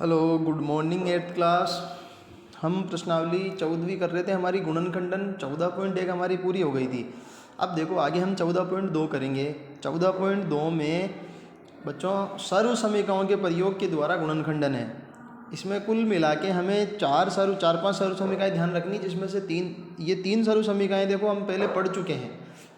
Hello, good morning eighth class. हम प्रश्नावली 14वीं कर रहे थे। हमारी गुणनखंडन 14.1 हमारी पूरी हो गई थी। अब देखो आगे हम 14.2 करेंगे। 14.2 में बच्चों सर्व समीकरणों के प्रयोग के द्वारा गुणनखंडन है। इसमें कुल मिला के हमें चार पांच सर्व समीकरण ध्यान रखनी, जिसमें से तीन सर्व समीकरण देखो हम पहले पढ़ चुके हैं,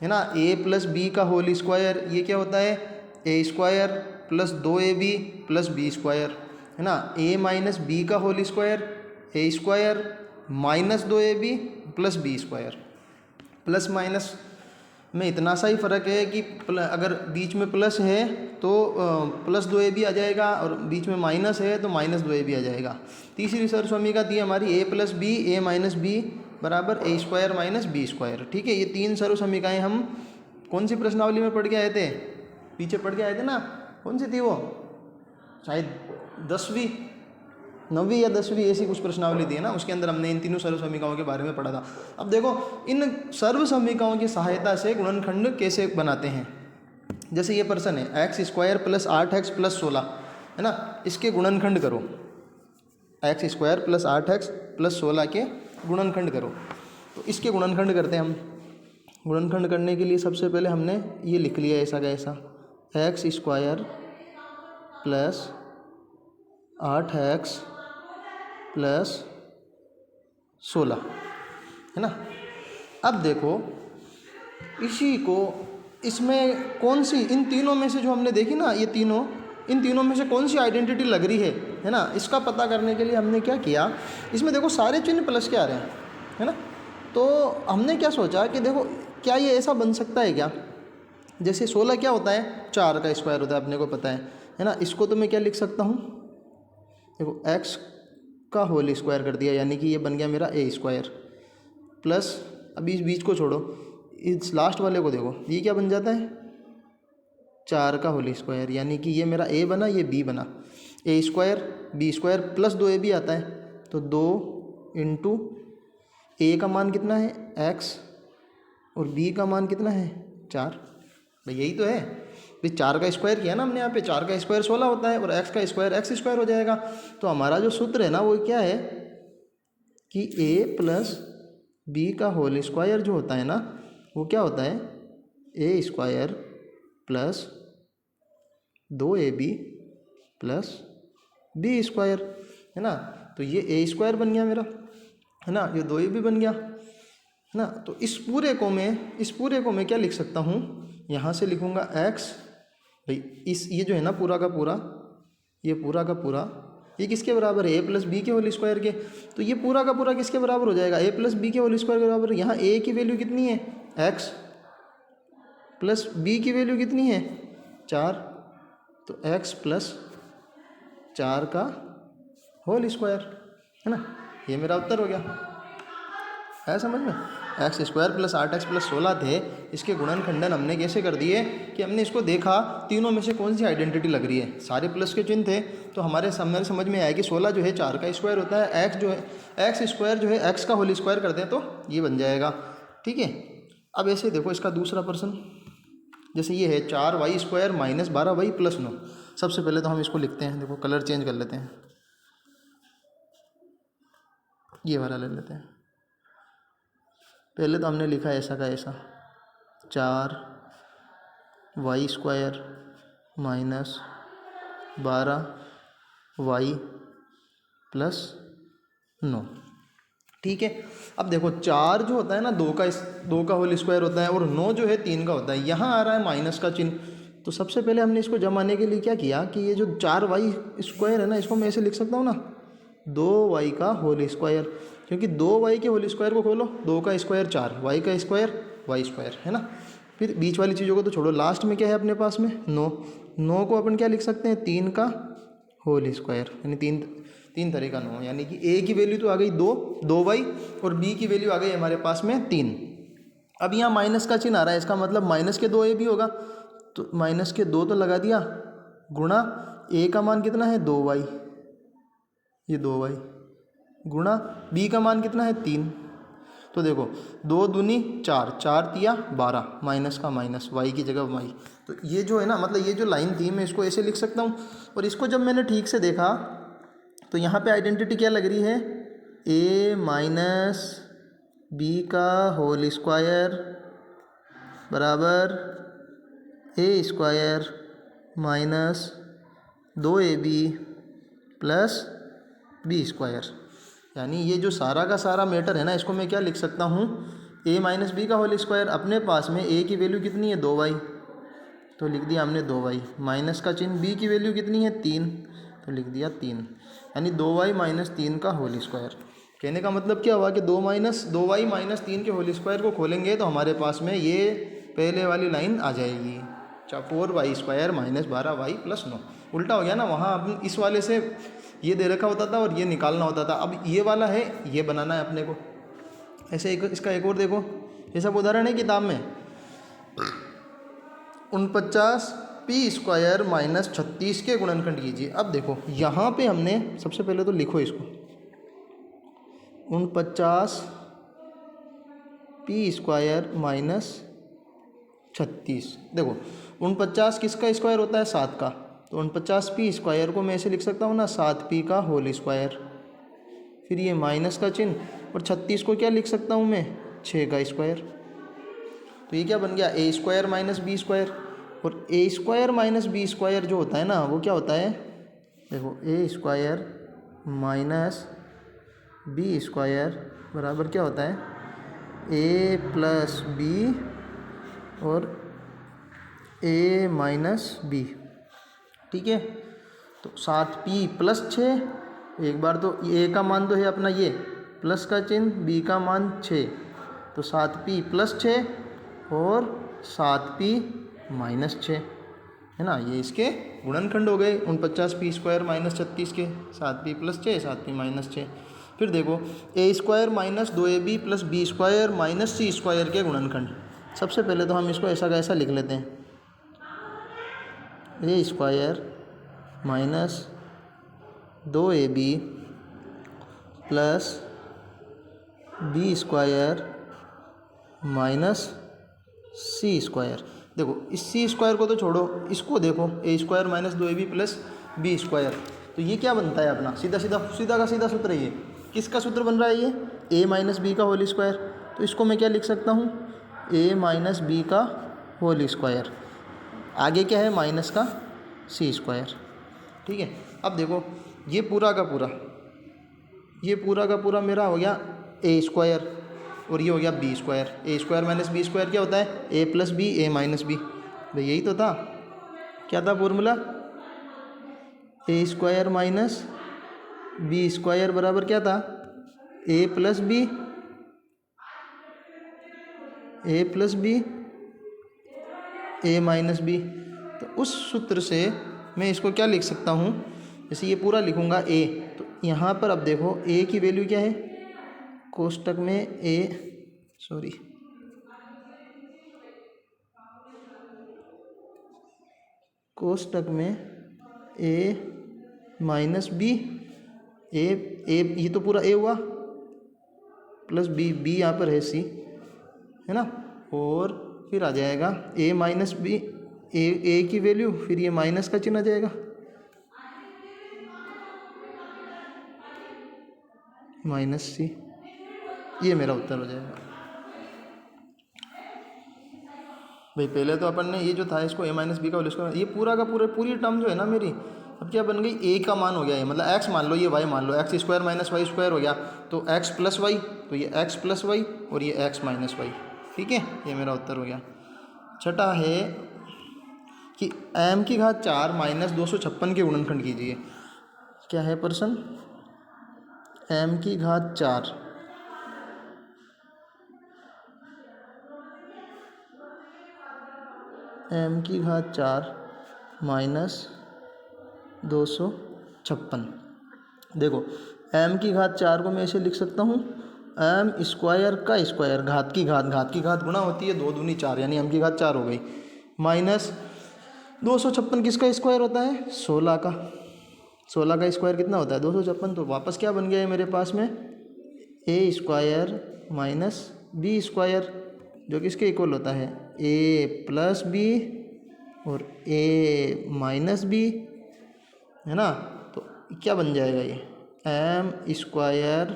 है ना। ए प्लस बी का होल स्क्वायर, ये क्या होता है, A square plus 2ab plus B square, है ना। ए माइनस बी का whole square, A square minus 2ab plus B square. Plus minus में इतना सा ही फ़र्क है कि अगर बीच में प्लस है तो प्लस 2ab आ जाएगा, और बीच में माइनस है तो माइनस 2ab आ जाएगा। तीसरी सर्व समीकरण थी हमारी ए प्लस बी, ए माइनस बी बराबर A square minus B square. ठीक है, ये तीन सर्व समीकरण हम कौन सी प्रश्नावली में पढ़ के आए थे, पीछे पढ़ के आए थे ना। कौन सी थी वो, शायद 10वीं 9वीं या 10वीं ऐसी कुछ प्रश्नावली थी, है ना। उसके अंदर हमने इन तीनों सर्व समीकरणों के बारे में पढ़ा था। अब देखो इन सर्व समीकरणों की सहायता से गुणनखंड कैसे बनाते हैं। जैसे ये प्रश्न है x square plus 8x plus 16, है ना। इसके गुणनखंड करो, x square plus 8x plus 16 के गुणनखंड करो। तो इसके गुणनखंड करते हैं हम। गुणनखंड करने के लिए सबसे पहले हमने ये लिख लिया ऐसा का ऐसा, x square plus 8x plus 16, है ना। अब देखो इसी को, इसमें कौन सी इन तीनों में से जो हमने देखी ना, ये तीनों, इन तीनों में से कौन सी आइडेंटिटी लग रही है ना। इसका पता करने के लिए हमने क्या किया, इसमें देखो सारे चिन्ह प्लस के आ रहे हैं, है ना। तो हमने क्या सोचा कि देखो क्या ये ऐसा बन सकता है क्या, जैसे 16 क्या होता है, 4 का स्क्वायर होता है, अपने को पता है ना। इसको तो मैं क्या लिख सकता हूँ, देखो x का होल स्क्वायर कर दिया, यानी कि ये बन गया मेरा ए स्क्वायर प्लस, अभी इस बीच को छोड़ो, इस लास्ट वाले को देखो, ये क्या बन जाता है, 4 का होल स्क्वायर, यानी कि ये मेरा a बना, ये b बना। A square B square plus 2ab आता है, तो 2 इंटू ए का मान कितना है x और b का मान कितना है 4। भाई यही तो है, भाई 4 का स्क्वायर किया ना हमने यहाँ पे, 4 का स्क्वायर 16 होता है, और x का स्क्वायर x स्क्वायर हो जाएगा। तो हमारा जो सूत्र है ना वो क्या है कि a प्लस बी का होल स्क्वायर जो होता है ना, वो क्या होता है, A square plus 2ab plus B square, है ना। तो ये ए स्क्वायर बन गया मेरा, है ना, ये 2ab बन गया, है ना। तो इस पूरे को मैं क्या लिख सकता हूँ, यहाँ से लिखूँगा x, भाई इस ये जो है ना पूरा का पूरा, ये पूरा का पूरा ये किसके बराबर है, ए प्लस बी के होल स्क्वायर के। तो ये पूरा का पूरा किसके बराबर हो जाएगा, ए प्लस बी के होल स्क्वायर के बराबर। यहाँ ए की वैल्यू कितनी है x, प्लस बी की वैल्यू कितनी है 4, तो x प्लस 4 का होल स्क्वायर, है ना। ये मेरा उत्तर हो गया, है समझ में। X square plus 8x plus 16 थे, इसके गुणनखंडन हमने कैसे कर दिए कि हमने इसको देखा तीनों में से कौन सी आइडेंटिटी लग रही है। सारे प्लस के चिन्ह थे, तो हमारे समझ में आया कि 16 जो है 4 का स्क्वायर होता है, एक्स जो है एक्स स्क्वायर जो है एक्स का होल स्क्वायर कर दें तो ये बन जाएगा। ठीक है, अब ऐसे देखो इसका दूसरा प्रश्न, जैसे ये है 4y square minus 12y plus 9। सबसे पहले तो हम इसको लिखते हैं, देखो कलर चेंज कर लेते हैं, ये वाला ले लेते हैं। पहले तो हमने लिखा ऐसा का ऐसा 4y square minus 12y plus 9। ठीक है, अब देखो 4 जो होता है ना 2 का होल स्क्वायर होता है, और 9 जो है 3 का होता है। यहाँ आ रहा है माइनस का चिन्ह, तो सबसे पहले हमने इसको जमाने के लिए क्या किया कि ये जो 4y स्क्वायर है ना, इसको मैं ऐसे लिख सकता हूँ ना, 2y का होल स्क्वायर, क्योंकि 2y के होल स्क्वायर को खोलो, 2 का स्क्वायर 4, y का स्क्वायर y स्क्वायर, है ना। फिर बीच वाली चीज़ों को तो छोड़ो, लास्ट में क्या है अपने पास में 9 को अपन क्या लिख सकते हैं, 3 का होल स्क्वायर, यानी तीन तरह का 9, यानी कि a की वैल्यू तो आ गई 2y, और b की वैल्यू आ गई हमारे पास में 3। अब यहाँ माइनस का चिन्ह आ रहा है, इसका मतलब माइनस के 2ab होगा, तो माइनस के 2 तो लगा दिया, गुणा a का मान कितना है 2y, ये 2y, गुणा b का मान कितना है 3, तो देखो 2 दूनी 4, 4 तिया 12, माइनस का माइनस, y की जगह y। तो ये जो है ना, मतलब ये जो लाइन थी मैं इसको ऐसे लिख सकता हूँ। और इसको जब मैंने ठीक से देखा तो यहाँ पे आइडेंटिटी क्या लग रही है, ए माइनस बी का होल स्क्वायर बराबर A square minus 2ab plus B square. यानी ये जो सारा का सारा मैटर है ना, इसको मैं क्या लिख सकता हूँ, ए माइनस बी का होल स्क्वायर। अपने पास में ए की वैल्यू कितनी है, 2y, तो लिख दिया हमने 2y, माइनस का चिन्ह, बी की वैल्यू कितनी है 3, तो लिख दिया 3, यानी 2y माइनस 3 का होल स्क्वायर। कहने का मतलब क्या हुआ कि 2y माइनस 3 के होल स्क्वायर को खोलेंगे तो हमारे पास में ये पहले वाली लाइन आ जाएगी, 4y square minus 12y plus 9। उल्टा हो गया ना, वहाँ अपन इस वाले से ये दे रखा होता था और ये निकालना होता था, अब ये वाला है, ये बनाना है अपने को। ऐसे इसका एक और देखो, ये सब उदाहरण है किताब में। 49p स्क्वायर माइनस 36 के गुणनखंड कीजिए। अब देखो यहाँ पे हमने सबसे पहले तो लिखो इसको, 49p स्क्वायर माइनस 36। देखो 49 किसका स्क्वायर होता है, 7 का, तो 49p स्क्वायर को मैं ऐसे लिख सकता हूँ ना, 7p का होल स्क्वायर, फिर ये माइनस का चिन्ह, और 36 को क्या लिख सकता हूँ मैं, 6 का स्क्वायर। तो ये क्या बन गया, ए स्क्वायर माइनस बी स्क्वायर। और ए स्क्वायर माइनस बी स्क्वायर जो होता है ना, वो क्या होता है, देखो A square minus B square बराबर क्या होता है, ए प्लस बी और ए माइनस बी। ठीक है, तो 7p प्लस 6, एक बार तो ए का मान तो है अपना ये, प्लस का चिन्ह, बी का मान 6, तो 7p प्लस 6 और 7p माइनस 6, है ना, ये इसके गुणनखंड हो गए 49p स्क्वायर माइनस 36 के, 7p प्लस 6 7p माइनस 6। फिर देखो A square minus 2ab plus B square minus C square के गुणनखंड। सबसे पहले तो हम इसको ऐसा कैसा लिख लेते हैं, A square minus 2ab plus B square minus C square. देखो इस सी स्क्वायर को तो छोड़ो, इसको देखो, A square minus 2ab plus B square, तो ये क्या बनता है अपना, सीधा का सीधा सूत्र है ये। किसका सूत्र बन रहा है ये, ए माइनस बी का होल स्क्वायर। तो इसको मैं क्या लिख सकता हूँ, ए माइनस बी का होल स्क्वायर, आगे क्या है माइनस का सी स्क्वायर। ठीक है, अब देखो ये पूरा का पूरा मेरा हो गया ए स्क्वायर, और ये हो गया B square. A square minus B square क्या होता है, ए प्लस बी ए माइनस बी। भाई यही तो था, क्या था फॉर्मूला, ए स्क्वायर माइनस बी स्क्वायर बराबर क्या था, ए प्लस बी ए माइनस बी। तो उस सूत्र से मैं इसको क्या लिख सकता हूँ, जैसे ये पूरा लिखूँगा ए, तो यहाँ पर अब देखो ए की वैल्यू क्या है, कोष्टक में कोष्टक में ए माइनस बी, ए ये तो पूरा ए हुआ, प्लस बी यहाँ पर है सी, है ना, और फिर आ जाएगा ए माइनस बी, ए की वैल्यू, फिर ये माइनस का चिन्ह आ जाएगा, माइनस सी, ये मेरा उत्तर हो जाएगा। भाई पहले तो अपन ने ये जो था इसको ए माइनस बी का होल स्क्वायर, ये पूरा का पूरी टर्म जो है ना मेरी, अब क्या बन गई, ए का मान हो गया ये, मतलब एक्स मान लो, ये वाई मान लो, X square minus Y square हो गया, तो एक्स प्लस वाई, तो ये एक्स प्लस वाई और ये एक्स माइनस वाई। ठीक है, ये मेरा उत्तर हो गया। छठा है कि m की घात 4 माइनस 256 के गुणनखंड कीजिए। क्या है प्रश्न, m की घात 4 माइनस 256। देखो m की घात 4 को मैं ऐसे लिख सकता हूँ, m स्क्वायर का स्क्वायर, घात की घात गुणा होती है 2 दूनी 4, यानी m की घात 4 हो गई, माइनस 256 किसका स्क्वायर होता है, 16 का। 16 का स्क्वायर कितना होता है, 256। तो वापस क्या बन गया है मेरे पास में, ए स्क्वायर माइनस बी स्क्वायर, जो किसके इक्वल होता है, ए प्लस बी और ए माइनस बी, है ना। तो क्या बन जाएगा ये, एम स्क्वायर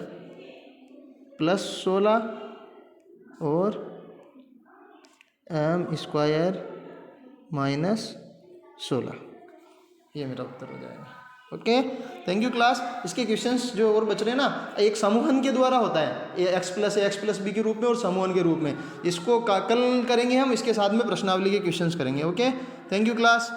प्लस 16 और एम स्क्वायर माइनस 16, ये मेरा उत्तर हो जाएगा। Okay, thank you class. इसके क्वेश्चंस जो और बच रहे हैं ना, एक समूहन के द्वारा होता है, ये एक्स प्लस बी के रूप में और समूहन के रूप में, इसको कल करेंगे हम, इसके साथ में प्रश्नावली के क्वेश्चंस करेंगे। Okay, thank you class.